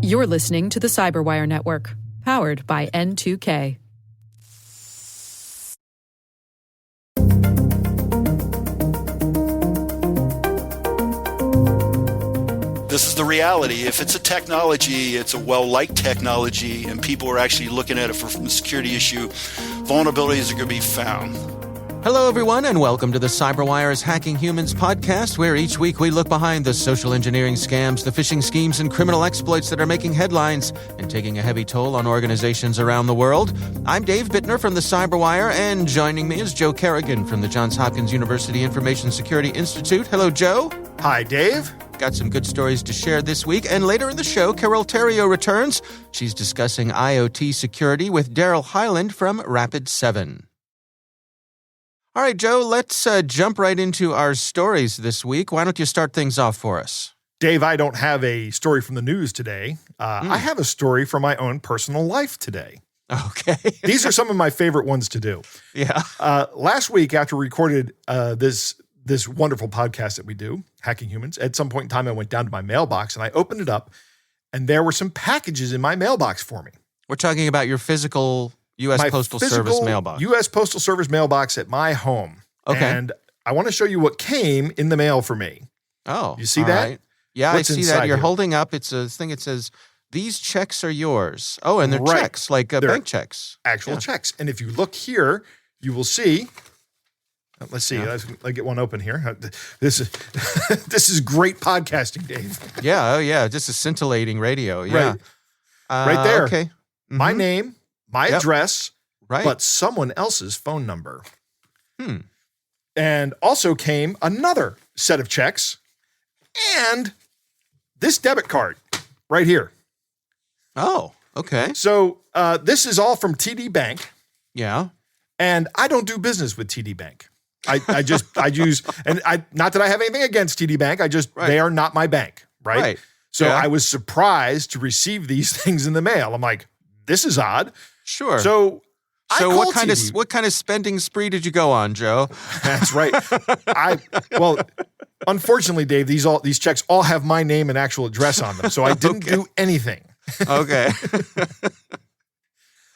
You're listening to the Cyberwire Network, powered by N2K. This is the reality. If it's a technology, it's a well-liked technology, and people are actually looking at it from a security issue, vulnerabilities are going to be found. Hello, everyone, and welcome to the Cyberwire's Hacking Humans podcast, where each week we look behind the social engineering scams, the phishing schemes, and criminal exploits that are making headlines and taking a heavy toll on organizations around the world. I'm Dave Bittner from the Cyberwire, and joining me is Joe Kerrigan from the Johns Hopkins University Information Security Institute. Hello, Joe. Hi, Dave. Got some good stories to share this week, and later in the show, Carol Theriault returns. She's discussing IoT security with Daryl Hyland from Rapid7. All right, Joe, let's jump right into our stories this week. Why don't you start things off for us? Dave, I don't have a story from the news today. I have a story from my own personal life today. Okay. These are some of my favorite ones to do. Yeah. Last week, after we recorded this wonderful podcast that we do, Hacking Humans, at some point in time, I went down to my mailbox and I opened it up, and there were some packages in my mailbox for me. We're talking about your physical U.S. Postal Service mailbox. U.S. Postal Service mailbox at my home. Okay. And I want to show you what came in the mail for me. Oh. You see that? Right. Yeah, What's I see inside that. You're here? holding up. It's a thing that says, "These checks are yours." Oh, and they're Right. checks, like They're bank checks. Actual Yeah. checks. And if you look here, you will see. Let's see. Yeah. Let's get one open here. This is this is great podcasting, Dave. Yeah, oh yeah, just a scintillating radio. Yeah. Right there. Okay. My Mhm. name, my Yep. address, Right. but someone else's phone number. Hmm. And also came another set of checks and this debit card right here. Oh, okay. So this is all from TD Bank, Yeah. and I don't do business with TD Bank. I use, and not that I have anything against TD Bank. Right. They are not my bank, right? Right. So Yeah. I was surprised to receive these things in the mail. I'm like, this is odd. Sure. So I what called kind TD. of what kind of spending spree did you go on, Joe? That's right. Unfortunately, Dave, these checks all have my name and actual address on them, so I didn't Okay. do anything. Okay.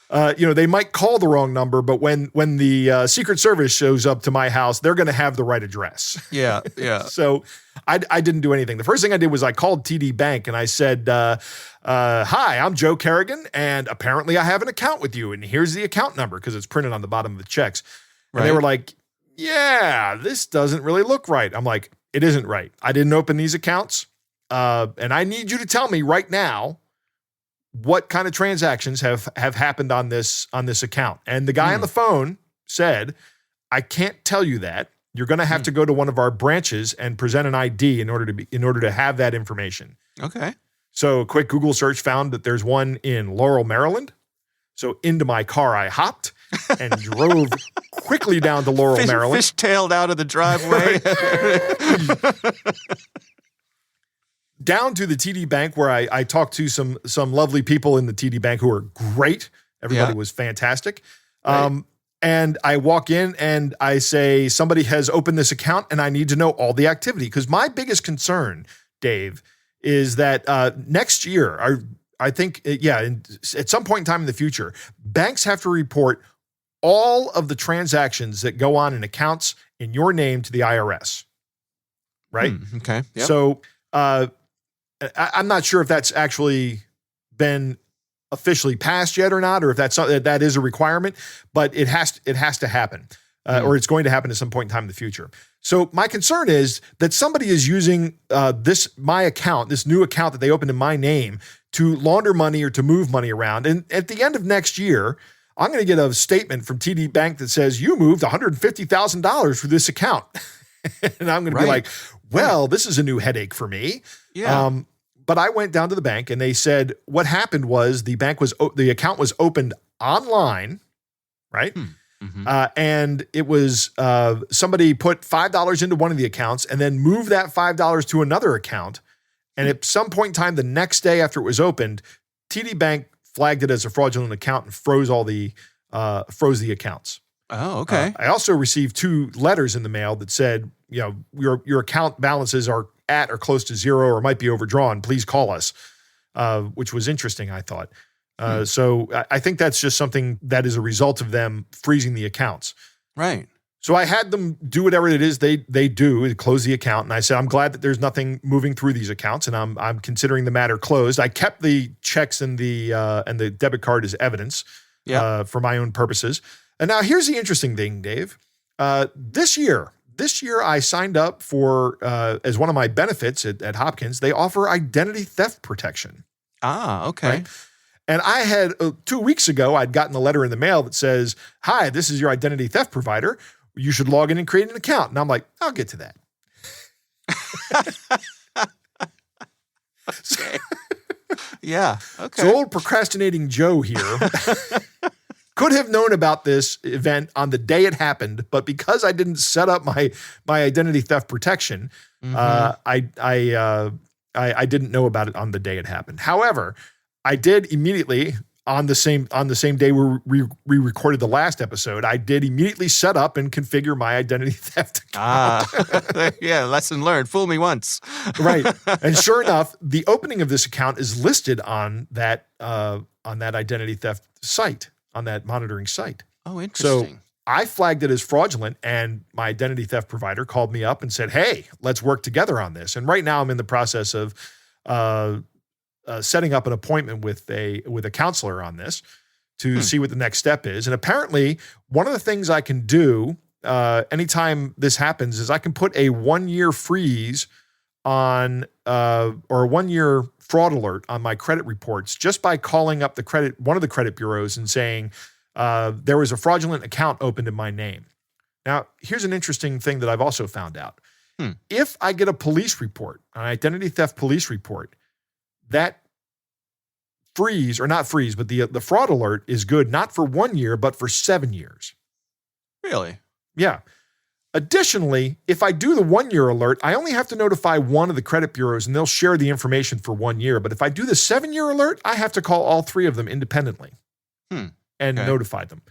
They might call the wrong number, but when the Secret Service shows up to my house, they're going to have the right address. Yeah. Yeah. So I didn't do anything. The first thing I did was I called TD Bank and I said, hi, I'm Joe Kerrigan, and apparently I have an account with you, and here's the account number because it's printed on the bottom of the checks. And they Right. were like, yeah, this doesn't really look right. I'm like, it isn't right. I didn't open these accounts, and I need you to tell me right now what kind of transactions have happened on this account. And the guy on the phone said, I can't tell you that. You're going to have to go to one of our branches and present an ID in order to have that information. Okay. So a quick Google search found that there's one in Laurel, Maryland. So into my car I hopped and drove quickly down to Laurel, Maryland. Fish-tailed out of the driveway. Down to the TD Bank where I talked to some lovely people in the TD Bank who are great. Everybody Yeah. was fantastic. Right. And I walk in and I say, somebody has opened this account and I need to know all the activity. Because my biggest concern, Dave, is that next year, at some point in time in the future, banks have to report all of the transactions that go on in accounts in your name to the IRS. Right? Okay. Yep. So I'm not sure if that's actually been officially passed yet or not, or if that is a requirement, but it has to happen, or it's going to happen at some point in time in the future. So my concern is that somebody is using this new account that they opened in my name to launder money or to move money around. And at the end of next year, I'm going to get a statement from TD Bank that says you moved $150,000 for this account. And I'm going to be like, well, this is a new headache for me. Yeah. But I went down to the bank and they said what happened was the account was opened online, right? Mm-hmm. And it was somebody put $5 into one of the accounts and then moved that $5 to another account. And at some point in time, the next day after it was opened, TD Bank flagged it as a fraudulent account and froze the accounts. Oh, okay. I also received 2 letters in the mail that said, your account balances are at or close to zero or might be overdrawn, please call us, which was interesting, I thought. So I think that's just something that is a result of them freezing the accounts. Right. So I had them do whatever it is they do, close the account. And I said, I'm glad that there's nothing moving through these accounts, and I'm considering the matter closed. I kept the checks and the debit card as evidence for my own purposes. And now here's the interesting thing, Dave. This year I signed up for, as one of my benefits at Hopkins, they offer identity theft protection. Ah, okay. Right? And I had 2 weeks ago, I'd gotten a letter in the mail that says, hi, this is your identity theft provider. You should log in and create an account. And I'm like, I'll get to that. Okay. Yeah. Okay. So old procrastinating Joe here could have known about this event on the day it happened, but because I didn't set up my identity theft protection, I didn't know about it on the day it happened. However, I did immediately on the same day we recorded the last episode. I did immediately set up and configure my identity theft account. Yeah, lesson learned. Fool me once. Right, and sure enough, the opening of this account is listed on that identity theft site, on that monitoring site. Oh, interesting. So I flagged it as fraudulent, and my identity theft provider called me up and said, "Hey, let's work together on this." And right now, I'm in the process of setting up an appointment with a counselor on this to see what the next step is. And apparently, one of the things I can do anytime this happens is I can put a 1-year freeze on or a 1-year fraud alert on my credit reports just by calling up one of the credit bureaus and saying there was a fraudulent account opened in my name. Now, here's an interesting thing that I've also found out. If I get a police report, an identity theft police report, that freeze, or not freeze, but the fraud alert is good not for 1 year, but for 7 years. Really? Yeah. Additionally, if I do the 1-year alert, I only have to notify one of the credit bureaus and they'll share the information for 1 year. But if I do the 7-year alert, I have to call all 3 of them independently and notify them.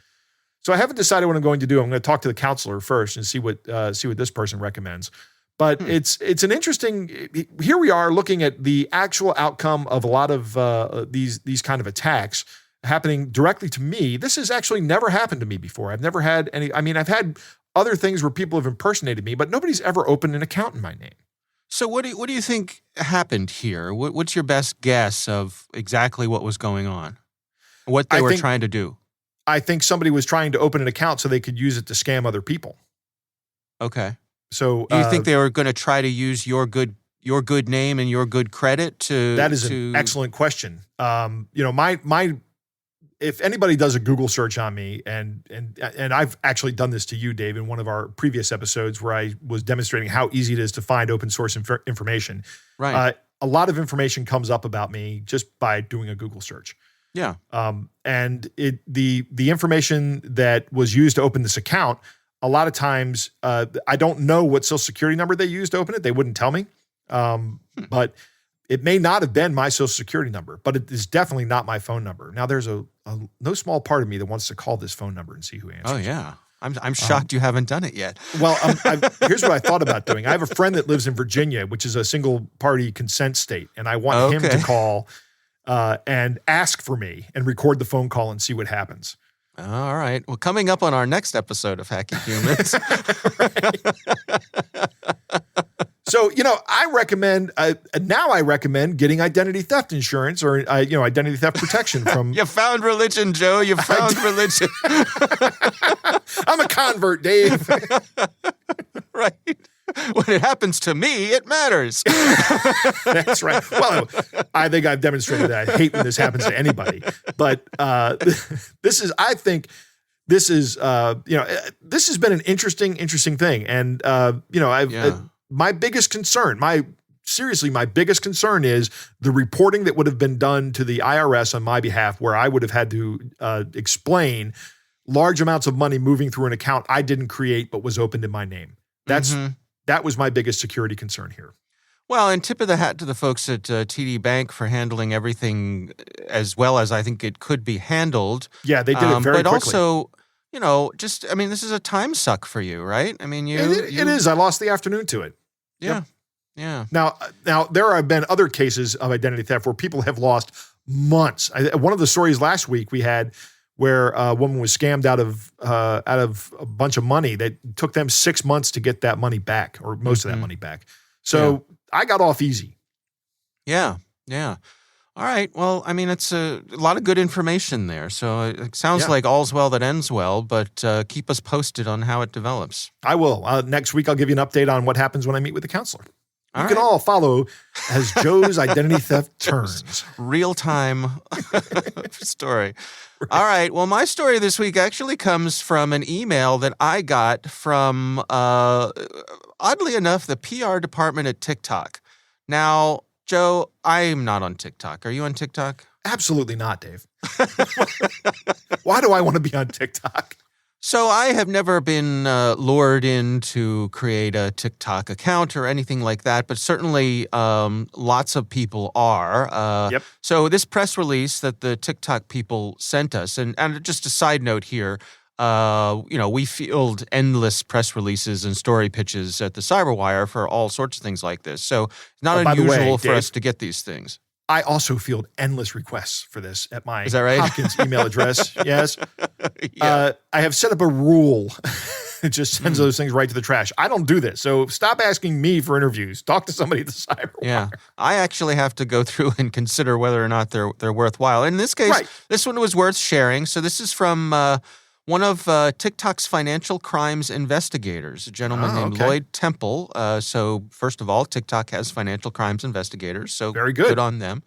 So I haven't decided what I'm going to do. I'm going to talk to the counselor first and see what this person recommends. But it's an interesting, here we are looking at the actual outcome of a lot of these kind of attacks happening directly to me. This has actually never happened to me before. I've never had any, I've had other things where people have impersonated me, but nobody's ever opened an account in my name. So what do you think happened here? What's your best guess of exactly what was going on? What they were trying to do? I think somebody was trying to open an account so they could use it to scam other people. Okay. So do you think they were going to try to use your good name and your good credit to? That is an excellent question. If anybody does a Google search on me, and I've actually done this to you, Dave, in one of our previous episodes where I was demonstrating how easy it is to find open source information. Right. A lot of information comes up about me just by doing a Google search. Yeah. And the information that was used to open this account, a lot of times, I don't know what social security number they used to open it. They wouldn't tell me. But it may not have been my social security number, but it is definitely not my phone number. Now, there's a no small part of me that wants to call this phone number and see who answers. Oh, yeah. I'm shocked you haven't done it yet. Well, here's what I thought about doing. I have a friend that lives in Virginia, which is a single-party consent state, and I want him to call and ask for me and record the phone call and see what happens. All right. Well, coming up on our next episode of Hacking Humans. So, I recommend getting identity theft insurance or, identity theft protection from. You found religion, Joe. You found religion. I'm a convert, Dave. Right. When it happens to me, it matters. That's right. Well, I think I've demonstrated that I hate when this happens to anybody. But this has been an interesting thing. And, my biggest concern is the reporting that would have been done to the IRS on my behalf, where I would have had to explain large amounts of money moving through an account I didn't create but was opened in my name. That was my biggest security concern here. Well, and tip of the hat to the folks at TD Bank for handling everything as well as I think it could be handled. Yeah, they did it very quickly. But also, this is a time suck for you, right? I mean, it is. I lost the afternoon to it. Yeah. Yep. Yeah. Now there have been other cases of identity theft where people have lost months. One of the stories last week we had where a woman was scammed out of a bunch of money that took them 6 months to get that money back, or most of that money back. So I got off easy. Yeah. Yeah. All right. Well, I mean, it's a lot of good information there. So it sounds like all's well that ends well, but keep us posted on how it develops. I will. Next week, I'll give you an update on what happens when I meet with the counselor. You can right. all follow as Joe's identity theft turns. Real-time story. Right. All right. Well, my story this week actually comes from an email that I got from, oddly enough, the PR department at TikTok. Now, Joe, I'm not on TikTok. Are you on TikTok? Absolutely not, Dave. Why do I want to be on TikTok? So I have never been lured in to create a TikTok account or anything like that, but certainly lots of people are. So this press release that the TikTok people sent us, and just a side note here, we field endless press releases and story pitches at the Cyberwire for all sorts of things like this. So it's not unusual for us to get these things. I also field endless requests for this at my Is that right? Hopkins email address. Yes. I have set up a rule. It just sends those things right to the trash. I don't do this. So stop asking me for interviews. Talk to somebody at the Cyberwire. Yeah. I actually have to go through and consider whether or not they're worthwhile. In this case, this one was worth sharing. So this is from one of TikTok's financial crimes investigators, a gentleman named Lloyd Temple. So first of all, TikTok has financial crimes investigators. So very good. Good on them.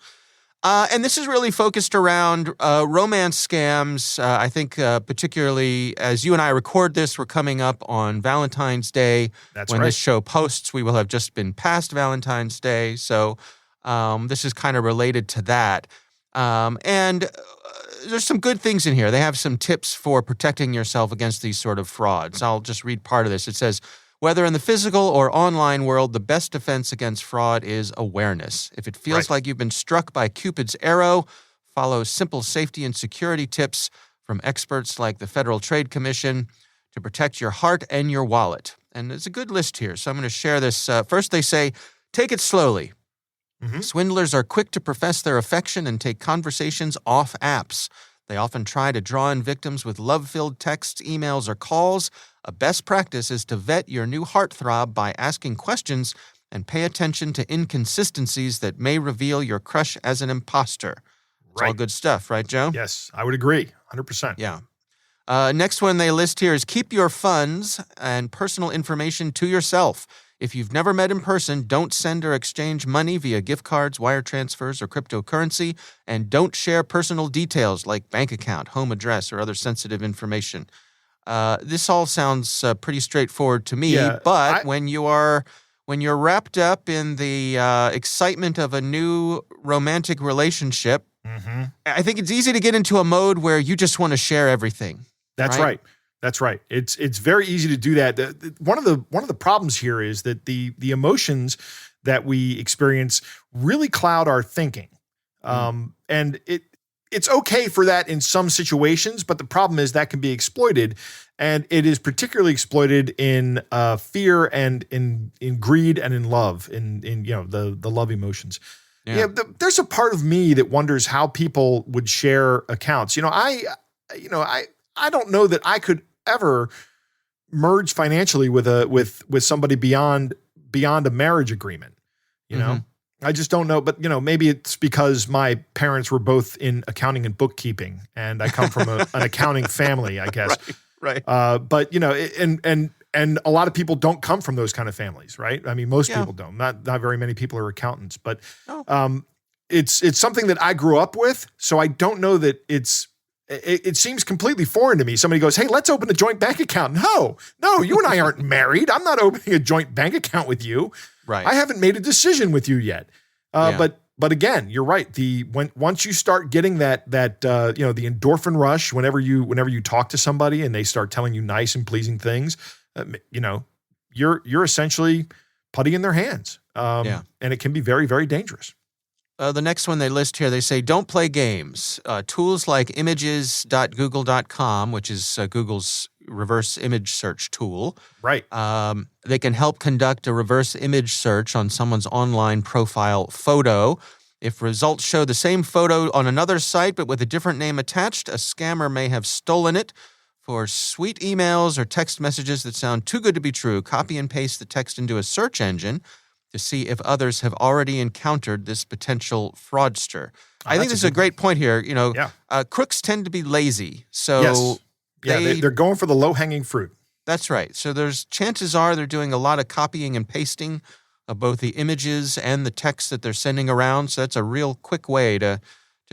And this is really focused around romance scams. I think particularly as you and I record this, we're coming up on Valentine's Day. That's when right. this show posts, we will have just been past Valentine's Day. So this is kind of related to that. And there's some good things in here. They have some tips for protecting yourself against these sort of frauds. I'll just read part of this. It says, whether in the physical or online world, the best defense against fraud is awareness. If it feels like you've been struck by Cupid's arrow, follow simple safety and security tips from experts like the Federal Trade Commission to protect your heart and your wallet. And there's a good list here, so I'm going to share this. First, they say, take it slowly. Swindlers are quick to profess their affection and take conversations off apps. They often try to draw in victims with love-filled texts, emails, or calls. A best practice is to vet your new heartthrob by asking questions and pay attention to inconsistencies that may reveal your crush as an imposter. It's all good stuff, right, Joe? Yes, I would agree, 100%. Yeah. Next one they list here is keep your funds and personal information to yourself. If you've never met in person, don't send or exchange money via gift cards, wire transfers, or cryptocurrency, and don't share personal details like bank account, home address, or other sensitive information. This all sounds pretty straightforward to me, but when you're wrapped up in the excitement of a new romantic relationship, I think it's easy to get into a mode where you just want to share everything. That's right. That's right. It's very easy to do that. One of the problems here is that the emotions that we experience really cloud our thinking. And it's okay for that in some situations, but the problem is that can be exploited, and it is particularly exploited in fear and in greed and in love, in the love emotions. Yeah, there's a part of me that wonders how people would share accounts. I don't know that I could ever merge financially with somebody beyond a marriage agreement. I just don't know, but maybe it's because my parents were both in accounting and bookkeeping, and I come from an accounting family, I guess. Right. But and a lot of people don't come from those kind of families, right? I mean, most people don't. Not very many people are accountants, but it's something that I grew up with, so I don't know that it seems completely foreign to me. Somebody goes, hey, let's open a joint bank account. No, you and I aren't married. I'm not opening a joint bank account with you. Right. I haven't made a decision with you yet. But again, you're right. Once you start getting that the endorphin rush, whenever you talk to somebody and they start telling you nice and pleasing things, you're essentially putty in their hands. And it can be very, very dangerous. The next one they list here, they say, don't play games. Tools like images.google.com, which is Google's reverse image search tool. Right. They can help conduct a reverse image search on someone's online profile photo. If results show the same photo on another site but with a different name attached, a scammer may have stolen it. For sweet emails or text messages that sound too good to be true, copy and paste the text into a search engine to see if others have already encountered this potential fraudster. I think this is a great point here. Crooks tend to be lazy. So yes. They're going for the low-hanging fruit. That's right. So there's chances are they're doing a lot of copying and pasting of both the images and the text that they're sending around. So that's a real quick way to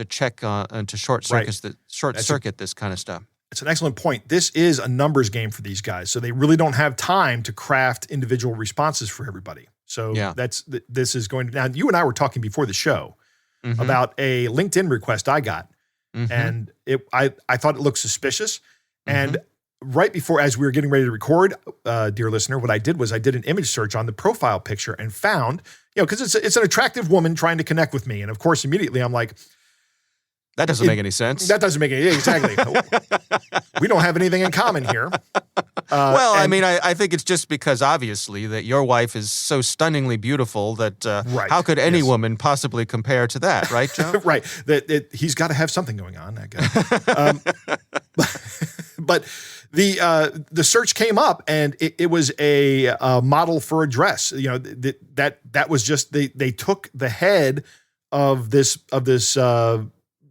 check and to short circuit this kind of stuff. It's an excellent point. This is a numbers game for these guys, so they really don't have time to craft individual responses for everybody. So this is going to, now you and I were talking before the show about a LinkedIn request I got, and I thought it looked suspicious. And right before, as we were getting ready to record, dear listener, what I did was I did an image search on the profile picture and found, because it's an attractive woman trying to connect with me. And of course, immediately I'm like, that doesn't make any sense. That doesn't make any exactly. We don't have anything in common here. I think it's just because obviously that your wife is so stunningly beautiful that how could any woman possibly compare to that, right, Joe? Right. That he's got to have something going on, that guy. But the search came up and it was a model for a dress. That was just they took the head of this.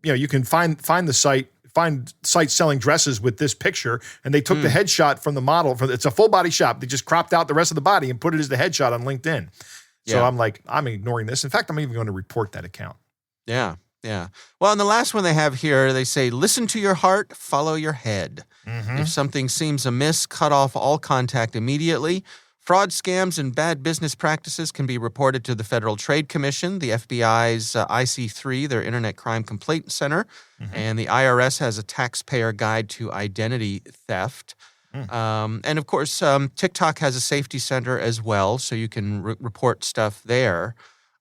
You can find sites selling dresses with this picture, and they took the headshot from the model. It's a full body shot. They just cropped out the rest of the body and put it as the headshot on LinkedIn. So I'm like, I'm ignoring this. In fact, I'm even going to report that account. Yeah. Well, and the last one they have here, they say, listen to your heart, follow your head. If something seems amiss, cut off all contact immediately. Fraud, scams, and bad business practices can be reported to the Federal Trade Commission, the FBI's IC3, their Internet Crime Complaint Center, and the IRS has a taxpayer guide to identity theft. And of course, TikTok has a safety center as well, so you can report stuff there.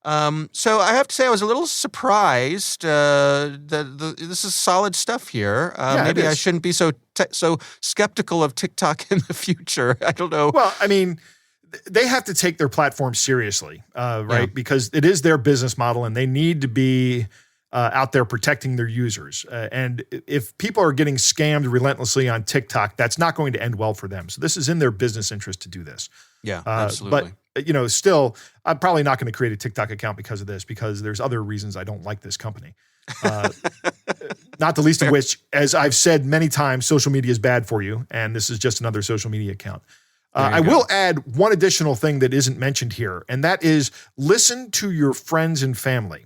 So I have to say I was a little surprised that this is solid stuff here. Maybe I shouldn't be so skeptical of TikTok in the future. I don't know. Well, I mean, they have to take their platform seriously, right? Yeah. Because it is their business model and they need to be out there protecting their users. And if people are getting scammed relentlessly on TikTok, that's not going to end well for them. So this is in their business interest to do this. Yeah, absolutely. But, still, I'm probably not going to create a TikTok account because of this, because there's other reasons I don't like this company. Not the least of which, as I've said many times, social media is bad for you. And this is just another social media account. I will add one additional thing that isn't mentioned here, and that is listen to your friends and family.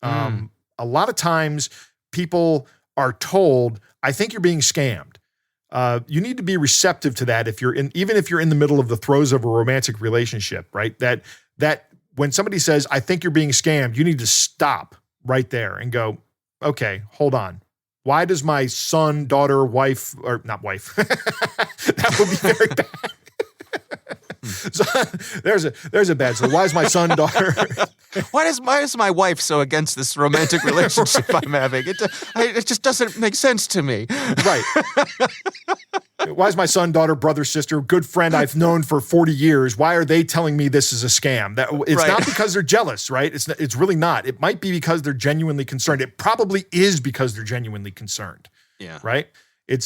A lot of times people are told, I think you're being scammed. You need to be receptive to that even if you're in the middle of the throes of a romantic relationship, right? That when somebody says, I think you're being scammed, you need to stop right there and go, okay, hold on. Why does my son, daughter, wife, or not wife, that would be very bad. So there's a bad. So why is my son, daughter? Why is my wife so against this romantic relationship I'm having? It just doesn't make sense to me. Right. Why is my son, daughter, brother, sister, good friend I've known for 40 years? Why are they telling me this is a scam? It's not because they're jealous, right? It's really not. It might be because they're genuinely concerned. It probably is because they're genuinely concerned. Yeah. Right. And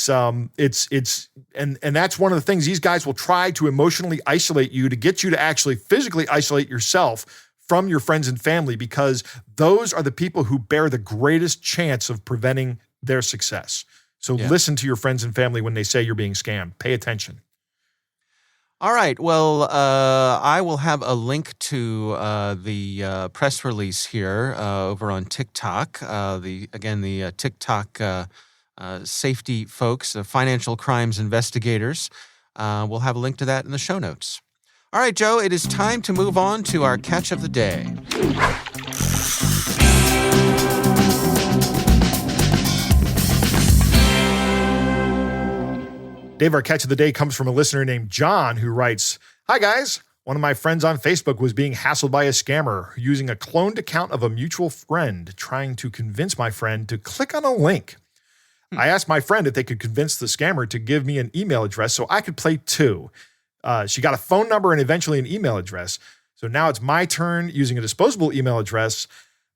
that's one of the things. These guys will try to emotionally isolate you to get you to actually physically isolate yourself from your friends and family, because those are the people who bear the greatest chance of preventing their success. So listen to your friends and family when they say you're being scammed. Pay attention. All right. Well, I will have a link to the press release here over on TikTok. The TikTok safety folks, financial crimes investigators. We'll have a link to that in the show notes. All right, Joe, it is time to move on to our catch of the day. Dave, our catch of the day comes from a listener named John who writes, Hi, guys. One of my friends on Facebook was being hassled by a scammer using a cloned account of a mutual friend, trying to convince my friend to click on a link. I asked my friend if they could convince the scammer to give me an email address so I could play too. She got a phone number and eventually an email address. So now it's my turn using a disposable email address.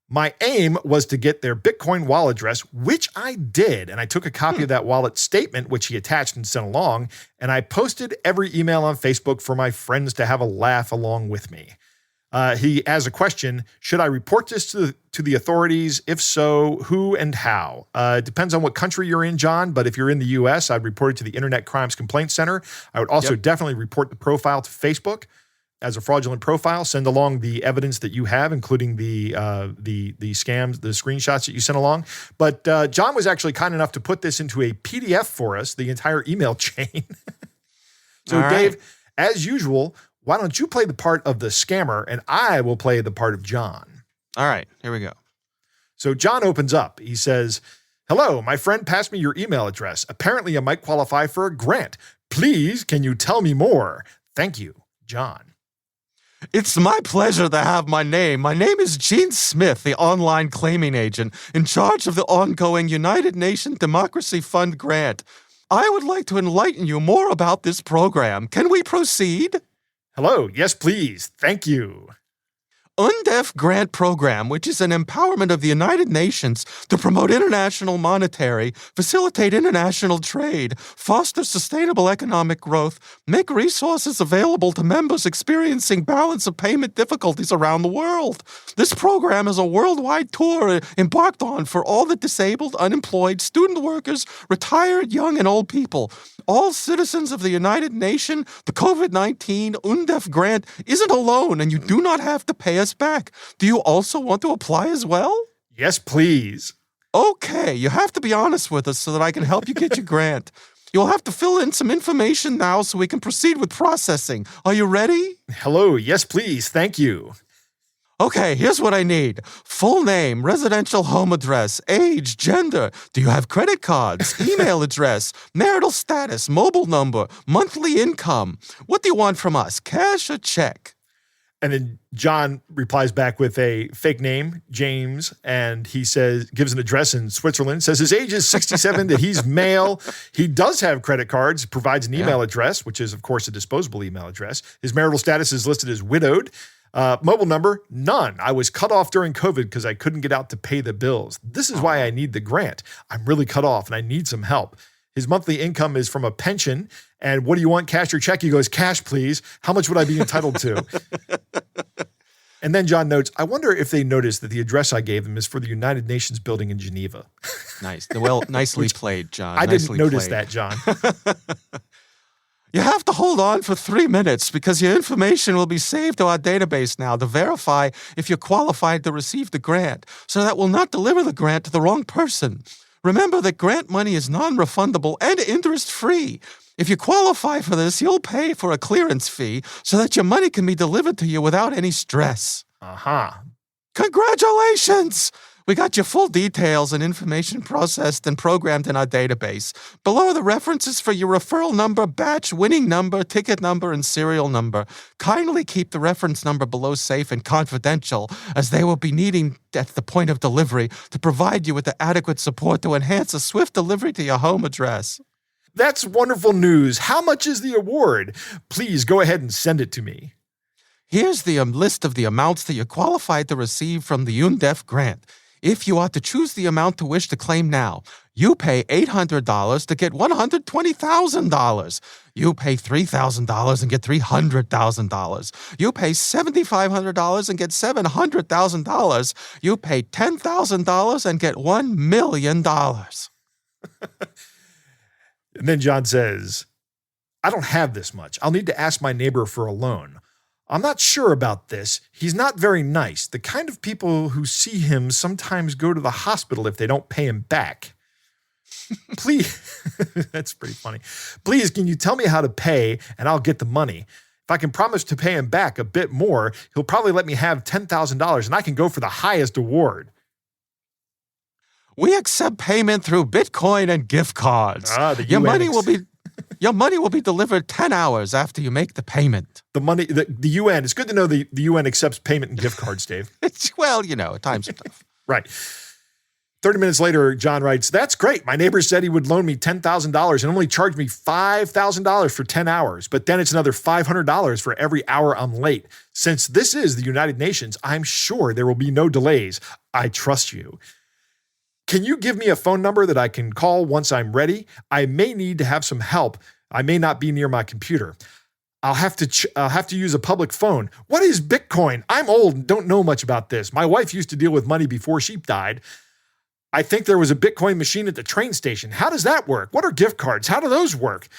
My aim was to get their Bitcoin wallet address, which I did. And I took a copy of that wallet statement, which he attached and sent along. And I posted every email on Facebook for my friends to have a laugh along with me. He has a question. Should I report this to the authorities? If so, who and how? It depends on what country you're in, John. But if you're in the U.S., I'd report it to the Internet Crimes Complaint Center. I would also definitely report the profile to Facebook as a fraudulent profile. Send along the evidence that you have, including the scams, the screenshots that you sent along. But John was actually kind enough to put this into a PDF for us, the entire email chain. So, All Dave, right. as usual, why don't you play the part of the scammer and I will play the part of John. All right, here we go. So John opens up. He says, "Hello, my friend passed me your email address. Apparently I might qualify for a grant. Please, can you tell me more? Thank you, John." It's my pleasure to have my name. My name is Gene Smith, the online claiming agent in charge of the ongoing United Nations Democracy Fund grant. I would like to enlighten you more about this program. Can we proceed? Hello, yes, please. Thank you. UNDEF grant program, which is an empowerment of the United Nations to promote international monetary, facilitate international trade, foster sustainable economic growth, make resources available to members experiencing balance of payment difficulties around the world. This program is a worldwide tour embarked on for all the disabled, unemployed, student workers, retired, young, and old people. All citizens of the United Nations, the COVID-19 UNDEF grant isn't alone, and you do not have to pay us back. Do you also want to apply as well? Yes, please. Okay, you have to be honest with us so that I can help you get your grant. You'll have to fill in some information now so we can proceed with processing. Are you ready? Hello, yes, please. Thank you. Okay, here's what I need. Full name, residential home address, age, gender. Do you have credit cards? Email address, marital status, mobile number, monthly income. What do you want from us, cash or check? And then John replies back with a fake name, James, and he gives an address in Switzerland, says his age is 67, that he's male. He does have credit cards, provides an email address, which is, of course, a disposable email address. His marital status is listed as widowed. Mobile number, none. I was cut off during COVID because I couldn't get out to pay the bills. This is why I need the grant. I'm really cut off and I need some help. His monthly income is from a pension. And what do you want, cash or check? He goes, cash, please. How much would I be entitled to? And then John notes, I wonder if they noticed that the address I gave them is for the United Nations building in Geneva. Nice. Well, nicely played, John. I Nicely didn't notice played. that, John. You have to hold on for 3 minutes because your information will be saved to our database now to verify if you're qualified to receive the grant, so that we'll not deliver the grant to the wrong person. Remember that grant money is non-refundable and interest-free. If you qualify for this, you'll pay for a clearance fee so that your money can be delivered to you without any stress. Congratulations! We got your full details and information processed and programmed in our database. Below are the references for your referral number, batch, winning number, ticket number, and serial number. Kindly keep the reference number below safe and confidential, as they will be needing at the point of delivery to provide you with the adequate support to enhance a swift delivery to your home address. That's wonderful news. How much is the award? Please go ahead and send it to me. Here's the list of the amounts that you're qualified to receive from the UNDEF grant. If you are to choose the amount to wish to claim now, you pay $800 to get $120,000. You pay $3,000 and get $300,000. You pay $7,500 and get $700,000. You pay $10,000 and get $1 million. And then John says, I don't have this much. I'll need to ask my neighbor for a loan. I'm not sure about this. He's not very nice. The kind of people who see him sometimes go to the hospital if they don't pay him back. Please, that's pretty funny. Please, can you tell me how to pay and I'll get the money? If I can promise to pay him back a bit more, he'll probably let me have $10,000 and I can go for the highest award. We accept payment through Bitcoin and gift cards. The Your money will be Your money will be delivered 10 hours after you make the payment. The UN, it's good to know the UN accepts payment and gift cards, Dave. Well, times are tough. Right. 30 minutes later, John writes, "That's great. My neighbor said he would loan me $10,000 and only charge me $5,000 for 10 hours. But then it's another $500 for every hour I'm late. Since this is the United Nations, I'm sure there will be no delays. I trust you. Can you give me a phone number that I can call once I'm ready? I may need to have some help. I may not be near my computer. I'll have to use a public phone. What is Bitcoin? I'm old and don't know much about this. My wife used to deal with money before she died. I think there was a Bitcoin machine at the train station. How does that work? What are gift cards? How do those work?"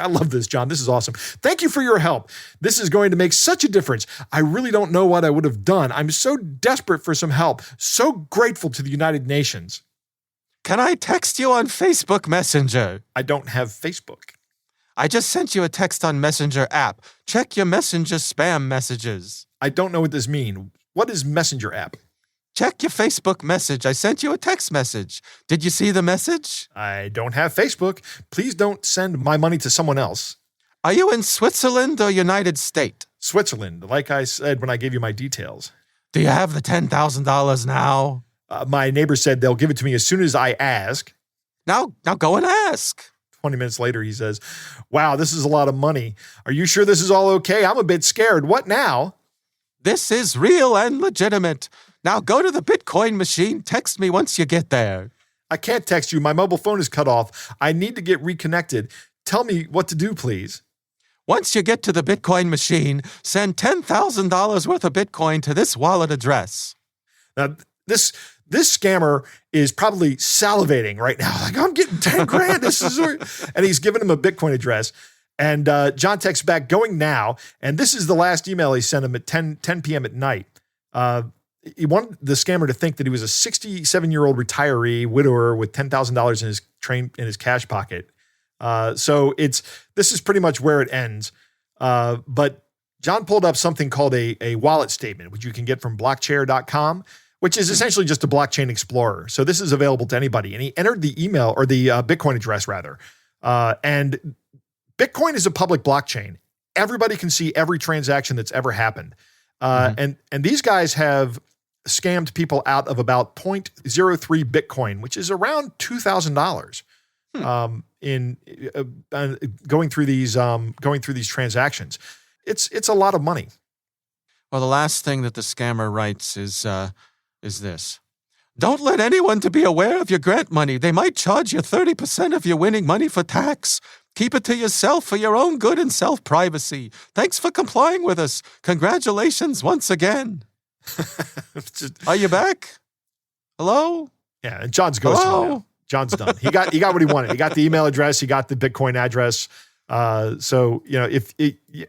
I love this, John. This is awesome. "Thank you for your help. This is going to make such a difference. I really don't know what I would have done. I'm so desperate for some help. So grateful to the United Nations." Can I text you on Facebook Messenger? I don't have Facebook. I just sent you a text on Messenger app. Check your Messenger spam messages. I don't know what this means. What is Messenger app? Check your Facebook message. I sent you a text message. Did you see the message? I don't have Facebook. Please don't send my money to someone else. Are you in Switzerland or United States? Switzerland, like I said when I gave you my details. Do you have the $10,000 now? My neighbor said they'll give it to me as soon as I ask. Now go and ask. 20 minutes later, he says, "Wow, this is a lot of money. Are you sure this is all okay? I'm a bit scared. What now?" This is real and legitimate. Now go to the Bitcoin machine. Text me once you get there. "I can't text you. My mobile phone is cut off. I need to get reconnected. Tell me what to do, please." Once you get to the Bitcoin machine, send $10,000 worth of Bitcoin to this wallet address. Now, this scammer is probably salivating right now. Like, I'm getting 10 grand. And he's giving him a Bitcoin address. And John texts back, "Going now." And this is the last email he sent him at 10 p.m. at night. He wanted the scammer to think that he was a 67-year-old retiree widower with $10,000 in his cash pocket. So this is pretty much where it ends. But John pulled up something called a wallet statement, which you can get from blockchair.com, which is essentially just a blockchain explorer. So this is available to anybody. And he entered the email or the Bitcoin address rather. And Bitcoin is a public blockchain. Everybody can see every transaction that's ever happened. And these guys have scammed people out of about 0.03 Bitcoin, which is around $2,000 in going through these transactions. It's a lot of money. Well, the last thing that the scammer writes is this. Don't let anyone to be aware of your grant money. They might charge you 30% of your winning money for tax. Keep it to yourself for your own good and self-privacy. Thanks for complying with us. Congratulations once again. Are you back? Hello? Yeah, and John's ghosting now. John's done. He got what he wanted. He got the email address. He got the Bitcoin address. So, if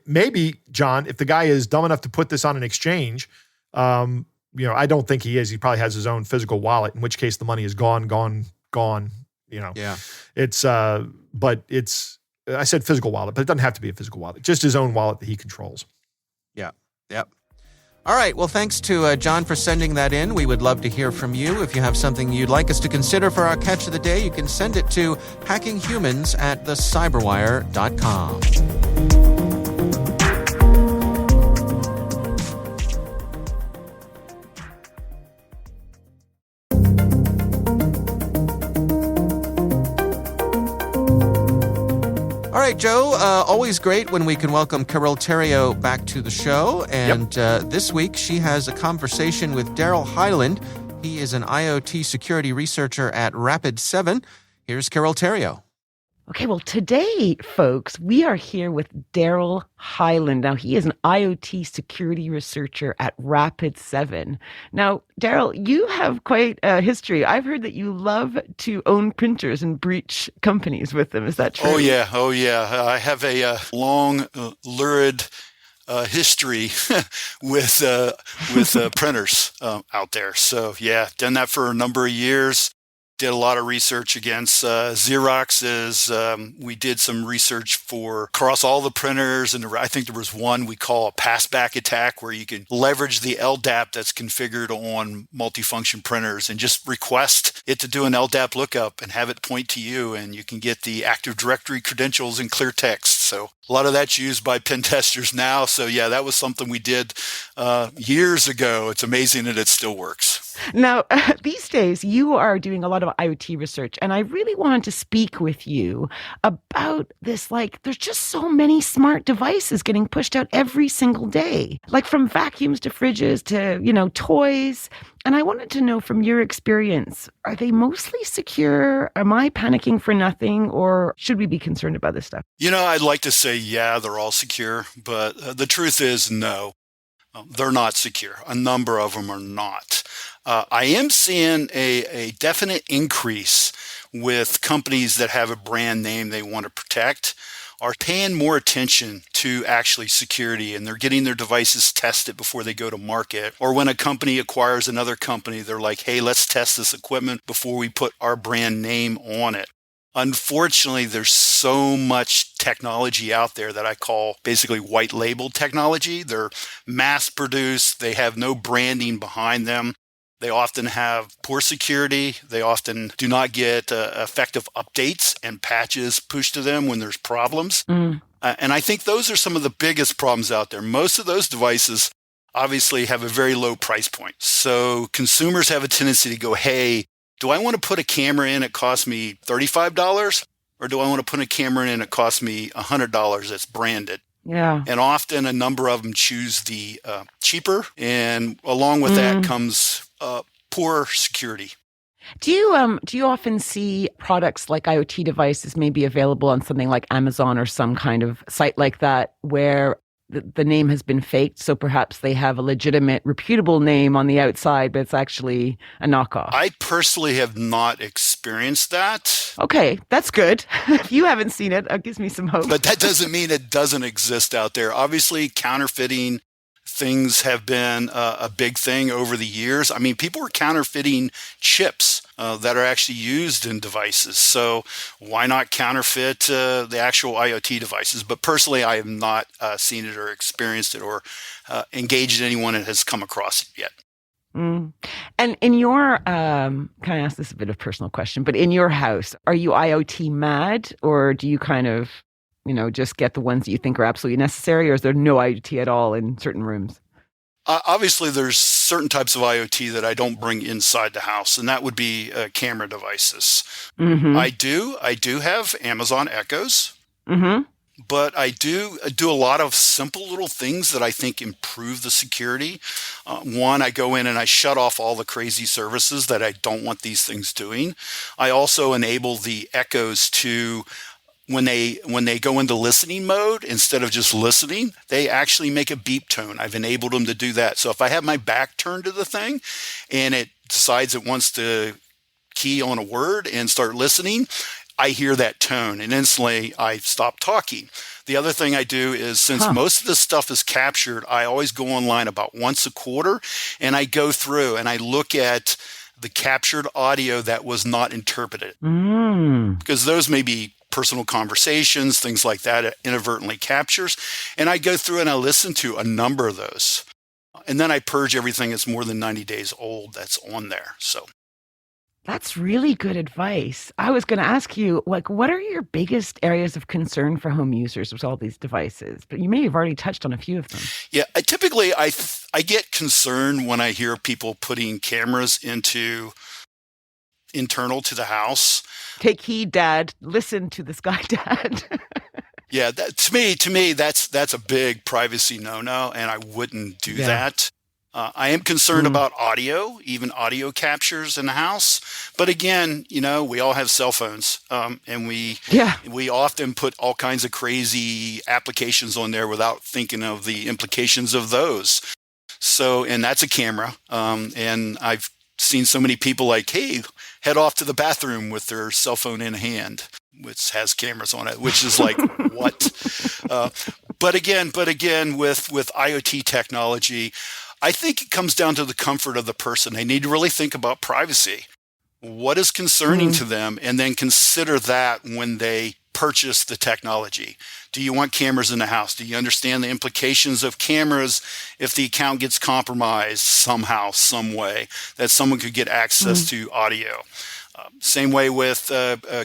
maybe, John, if the guy is dumb enough to put this on an exchange, I don't think he is. He probably has his own physical wallet, in which case the money is gone. Yeah. I said physical wallet, but it doesn't have to be a physical wallet. Just his own wallet that he controls. Yeah. Yep. All right. Well, thanks to John for sending that in. We would love to hear from you. If you have something you'd like us to consider for our catch of the day, you can send it to hackinghumans@thecyberwire.com. All right, Joe, always great when we can welcome Carol Theriault back to the show. And this week she has a conversation with Daryl Hyland. He is an IoT security researcher at Rapid7. Here's Carol Theriault. Okay, well, today, folks, we are here with Daryl Hyland. Now, he is an IoT security researcher at Rapid7. Now, Daryl, you have quite a history. I've heard that you love to own printers and breach companies with them. Is that true? Oh, yeah. I have a long, lurid history with printers out there. So, yeah, done that for a number of years. did a lot of research against Xerox's. We did some research for across all the printers, and I think there was one we call a passback attack where you can leverage the LDAP that's configured on multifunction printers and just request it to do an LDAP lookup and have it point to you, and you can get the Active Directory credentials in clear text. So a lot of that's used by pen testers now. So yeah, that was something we did years ago. It's amazing that it still works. Now, these days, you are doing a lot of IoT research, and I really wanted to speak with you about this. Like, there's just so many smart devices getting pushed out every single day, like from vacuums to fridges to, toys. And I wanted to know from your experience, are they mostly secure? Am I panicking for nothing, or should we be concerned about this stuff? I'd like to say, yeah, they're all secure, but the truth is no. They're not secure. A number of them are not. I am seeing a definite increase with companies that have a brand name they want to protect are paying more attention to actually security, and they're getting their devices tested before they go to market. Or when a company acquires another company, they're like, hey, let's test this equipment before we put our brand name on it. Unfortunately, there's so much technology out there that I call basically white label technology. They're mass produced. They have no branding behind them. They often have poor security. They often do not get effective updates and patches pushed to them when there's problems. And I think those are some of the biggest problems out there. Most of those devices obviously have a very low price point. So consumers have a tendency to go, hey, do I want to put a camera in that costs me $35? Or do I want to put a camera in that costs me $100 that's branded? Yeah. And often a number of them choose the cheaper. And along with that comes poor security. Do you often see products like IoT devices maybe available on something like Amazon or some kind of site like that where the name has been faked, so perhaps they have a legitimate, reputable name on the outside, but it's actually a knockoff? I personally have not experienced that. Okay, that's good. If you haven't seen it, it gives me some hope. But that doesn't mean it doesn't exist out there. Obviously, counterfeiting things have been a big thing over the years. I mean, people are counterfeiting chips that are actually used in devices. So why not counterfeit the actual IoT devices? But personally, I have not seen it or experienced it or engaged anyone that has come across it yet. And in your, can I ask this a bit of a personal question, but in your house, are you IoT mad, or do you kind of, just get the ones that you think are absolutely necessary, or is there no IoT at all in certain rooms? Obviously, there's certain types of IoT that I don't bring inside the house, and that would be camera devices. I do have Amazon Echoes, but I do a lot of simple little things that I think improve the security. One, I go in and I shut off all the crazy services that I don't want these things doing. I also enable the Echoes to when they go into listening mode, instead of just listening, they actually make a beep tone. I've enabled them to do that. So if I have my back turned to the thing and it decides it wants to key on a word and start listening, I hear that tone and instantly I stop talking. The other thing I do is, since most of this stuff is captured, I always go online about once a quarter and I go through and I look at the captured audio that was not interpreted. Because those may be personal conversations, things like that, it inadvertently captures. And I go through and I listen to a number of those. And then I purge everything that's more than 90 days old that's on there. So that's really good advice. I was going to ask you, what are your biggest areas of concern for home users with all these devices? But you may have already touched on a few of them. Yeah, typically I get concerned when I hear people putting cameras into internal to the house. Take heed, Dad. Listen to this guy, Dad. Yeah, to me, that's a big privacy no-no, and I wouldn't do that. I am concerned about audio, even audio captures in the house. But again, we all have cell phones, and we often put all kinds of crazy applications on there without thinking of the implications of those. So, and that's a camera, and I've seen so many people like, hey, head off to the bathroom with their cell phone in hand, which has cameras on it, which is like, what? But again, with IoT technology, I think it comes down to the comfort of the person. They need to really think about privacy. what is concerning to them, and then consider that when they purchase the technology. Do you want cameras in the house? Do you understand the implications of cameras if the account gets compromised somehow, some way, that someone could get access to audio? Same way with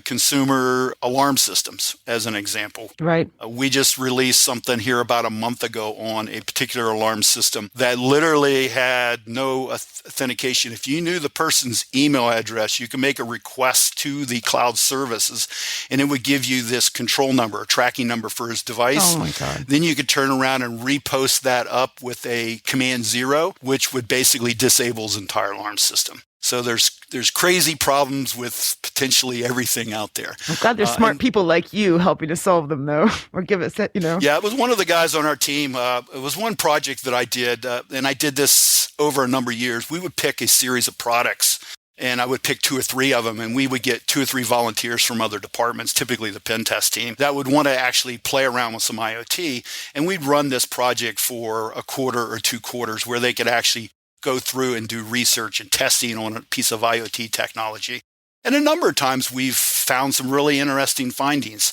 consumer alarm systems, as an example. Right. We just released something here about a month ago on a particular alarm system that literally had no authentication. If you knew the person's email address, you could make a request to the cloud services, and it would give you this control number, a tracking number for his device. Oh, my God. Then you could turn around and repost that up with a command 0, which would basically disable his entire alarm system. So there's crazy problems with potentially everything out there. I'm glad there's smart people like you helping to solve them, though, or give us that, Yeah, it was one of the guys on our team. It was one project that I did, and I did this over a number of years. We would pick a series of products, and I would pick 2 or 3 of them, and we would get 2 or 3 volunteers from other departments, typically the pen test team, that would want to actually play around with some IoT. And we'd run this project for a quarter or 2 quarters where they could actually go through and do research and testing on a piece of IoT technology. And a number of times we've found some really interesting findings.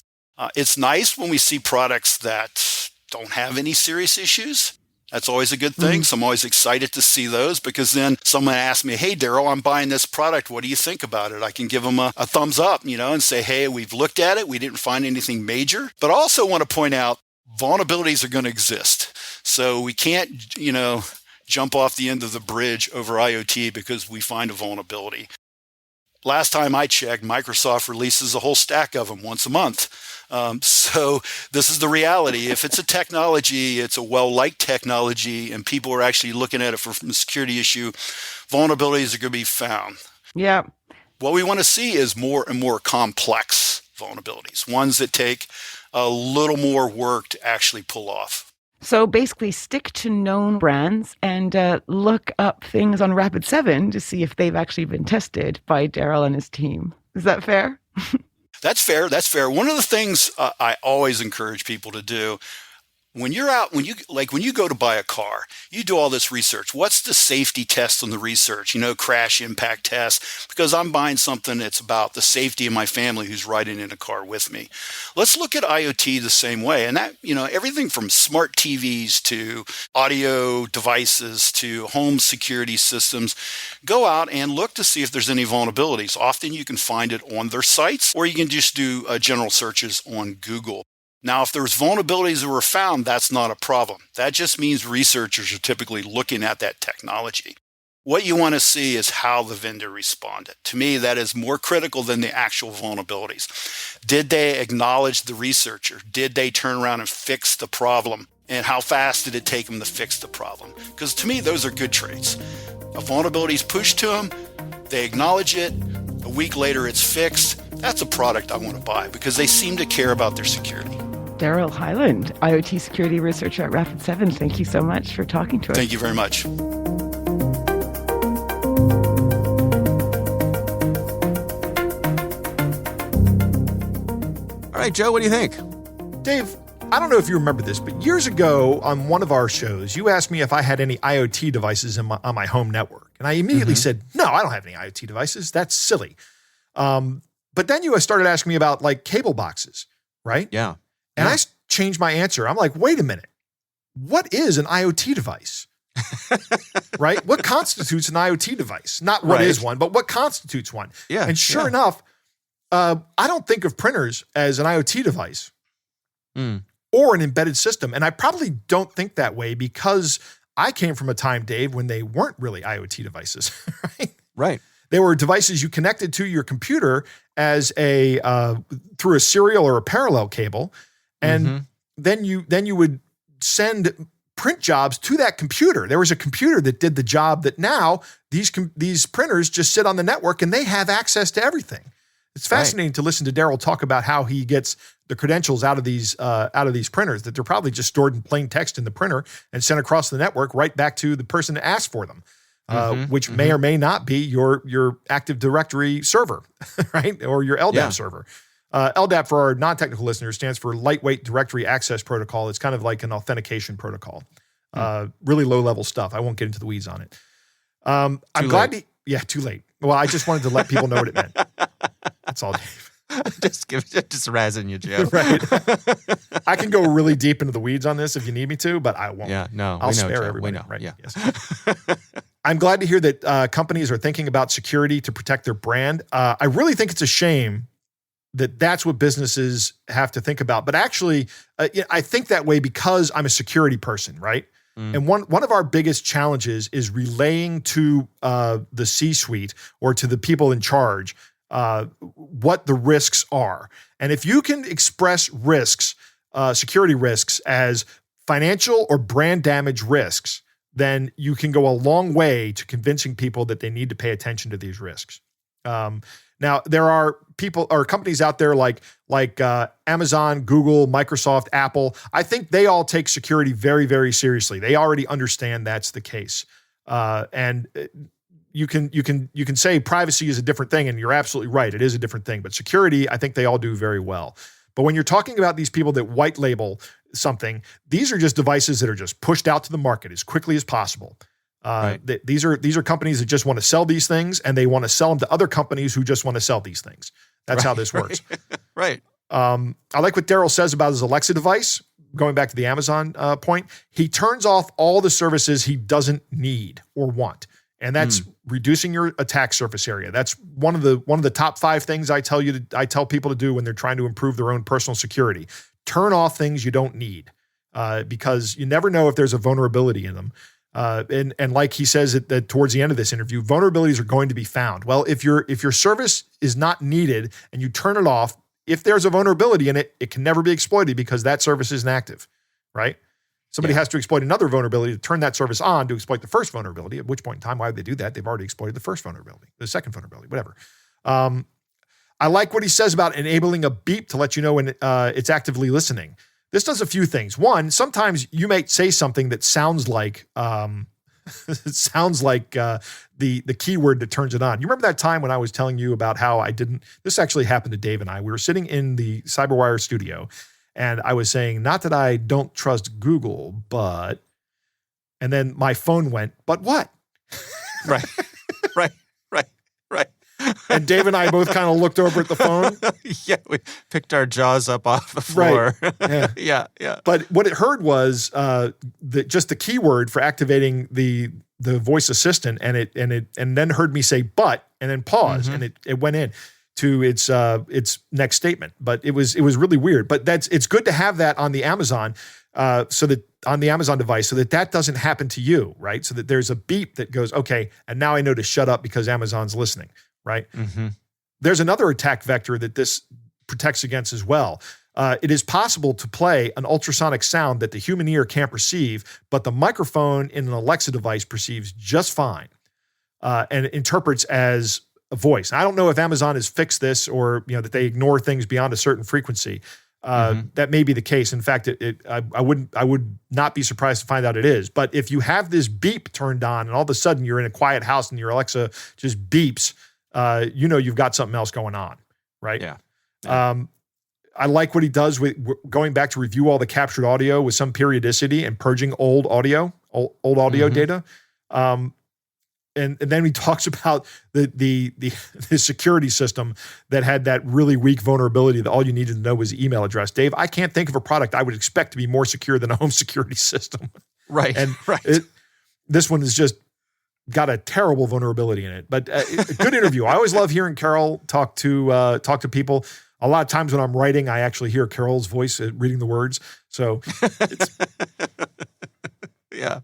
It's nice when we see products that don't have any serious issues. That's always a good thing. So I'm always excited to see those, because then someone asks me, hey, Daryl, I'm buying this product. What do you think about it? I can give them a thumbs up, and say, hey, we've looked at it. We didn't find anything major. But I also want to point out vulnerabilities are going to exist. So we can't, jump off the end of the bridge over IoT because we find a vulnerability. Last time I checked, Microsoft releases a whole stack of them once a month. So this is the reality. If it's a technology, it's a well-liked technology, and people are actually looking at it from a security issue, vulnerabilities are going to be found. Yeah. What we want to see is more and more complex vulnerabilities, ones that take a little more work to actually pull off. So basically stick to known brands and look up things on Rapid7 to see if they've actually been tested by Daryl and his team. Is that fair? That's fair. That's fair. One of the things I always encourage people to do when you're out, when you go to buy a car, you do all this research. What's the safety test on the research? Crash impact test, because I'm buying something that's about the safety of my family who's riding in a car with me. Let's look at IoT the same way. And that, everything from smart TVs to audio devices to home security systems, go out and look to see if there's any vulnerabilities. Often you can find it on their sites, or you can just do general searches on Google. Now, if there's vulnerabilities that were found, that's not a problem. That just means researchers are typically looking at that technology. What you want to see is how the vendor responded. To me, that is more critical than the actual vulnerabilities. Did they acknowledge the researcher? Did they turn around and fix the problem? And how fast did it take them to fix the problem? Because to me, those are good traits. A vulnerability is pushed to them, they acknowledge it, a week later it's fixed. That's a product I want to buy because they seem to care about their security. Daryl Hyland, IoT security researcher at Rapid7. Thank you so much for talking to us. Thank you very much. All right, Joe, what do you think? Dave, I don't know if you remember this, but years ago on one of our shows, you asked me if I had any IoT devices on my home network. And I immediately said, no, I don't have any IoT devices. That's silly. But then you started asking me about cable boxes, right? Yeah. And I changed my answer. I'm like, wait a minute. What is an IoT device? Right? What constitutes an IoT device? Not what is one, but what constitutes one? Yeah. And sure enough, I don't think of printers as an IoT device or an embedded system. And I probably don't think that way because I came from a time, Dave, when they weren't really IoT devices, right? Right. They were devices you connected to your computer as through a serial or a parallel cable. And then you would send print jobs to that computer. There was a computer that did the job that now these printers just sit on the network and they have access to everything. It's fascinating to listen to Daryl talk about how he gets the credentials out of these printers, that they're probably just stored in plain text in the printer and sent across the network right back to the person that asked for them, which may or may not be your Active Directory server, right? Or your LDAP server. LDAP, for our non-technical listeners, stands for Lightweight Directory Access Protocol. It's kind of like an authentication protocol. Really low-level stuff. I won't get into the weeds on it. I'm glad too late. Well, I just wanted to let people know what it meant. That's all, Dave. just razzing you, Joe. Right. I can go really deep into the weeds on this if you need me to, but I won't. Yeah, no, I'll we know, spare Joe. everybody. We know. Right. Yeah. Yes. I'm glad to hear that companies are thinking about security to protect their brand. I really think it's a shame that that's what businesses have to think about. But actually, I think that way because I'm a security person, right? And one of our biggest challenges is relaying to the C-suite or to the people in charge what the risks are. And if you can express risks, security risks, as financial or brand damage risks, then you can go a long way to convincing people that they need to pay attention to these risks. Now, there are people or companies out there like Amazon, Google, Microsoft, Apple. I think they all take security very, very seriously. They already understand that's the case. And you can say privacy is a different thing, and you're absolutely right. It is a different thing. But security, I think they all do very well. But when you're talking about these people that white label something, these are just devices that are just pushed out to the market as quickly as possible. Right. These are companies that just want to sell these things, and they want to sell them to other companies who just want to sell these things. That's how this works. Right. I like what Daryl says about his Alexa device. Going back to the Amazon point, he turns off all the services he doesn't need or want, and that's reducing your attack surface area. That's one of the top 5 things I tell people to do when they're trying to improve their own personal security. Turn off things you don't need, because you never know if there's a vulnerability in them. And like he says that towards the end of this interview, vulnerabilities are going to be found. Well, if your service is not needed and you turn it off, if there's a vulnerability in it, it can never be exploited because that service isn't active, right? Somebody has to exploit another vulnerability to turn that service on to exploit the first vulnerability, at which point in time, why would they do that? They've already exploited the first vulnerability, the second vulnerability, whatever. I like what he says about enabling a beep to let you know when it's actively listening. This does a few things. One, sometimes you may say something that sounds like the keyword that turns it on. You remember that time when I was telling you about how this actually happened to Dave and I. We were sitting in the CyberWire studio, and I was saying, not that I don't trust Google, but, and then my phone went, but what? Right. And Dave and I both kind of looked over at the phone. Yeah, we picked our jaws up off the floor. Right. Yeah. But what it heard was just the keyword for activating the voice assistant, and then heard me say "but" and then pause, and it went in to its next statement. But it was really weird. But it's good to have that on the Amazon, so that on the Amazon device, so that doesn't happen to you, right? So that there's a beep that goes, okay, and now I know to shut up because Amazon's listening. Right? There's another attack vector that this protects against as well. It is possible to play an ultrasonic sound that the human ear can't perceive, but the microphone in an Alexa device perceives just fine, and interprets as a voice. I don't know if Amazon has fixed this or that they ignore things beyond a certain frequency. That may be the case. In fact, I would not be surprised to find out it is. But if you have this beep turned on and all of a sudden you're in a quiet house and your Alexa just beeps, you've got something else going on, right? Yeah. I like what he does with going back to review all the captured audio with some periodicity and purging old audio data. And then he talks about the security system that had that really weak vulnerability that all you needed to know was the email address. Dave, I can't think of a product I would expect to be more secure than a home security system. Right. And right. This one is just got a terrible vulnerability in it, but good interview. I always love hearing Carol talk to people. A lot of times when I'm writing, I actually hear Carol's voice reading the words. So it's Yeah.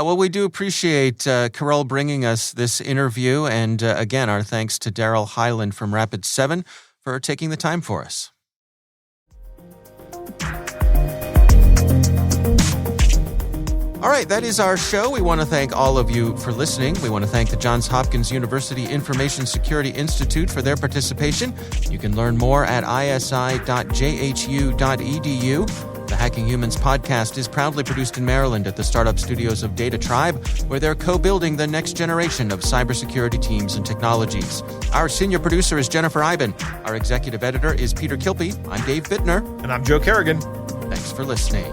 Well, we do appreciate Carol bringing us this interview. And again, our thanks to Daryl Hyland from Rapid7 for taking the time for us. All right, that is our show. We want to thank all of you for listening. We want to thank the Johns Hopkins University Information Security Institute for their participation. You can learn more at isi.jhu.edu. The Hacking Humans podcast is proudly produced in Maryland at the startup studios of Data Tribe, where they're co-building the next generation of cybersecurity teams and technologies. Our senior producer is Jennifer Iben. Our executive editor is Peter Kilpie. I'm Dave Bittner. And I'm Joe Kerrigan. Thanks for listening.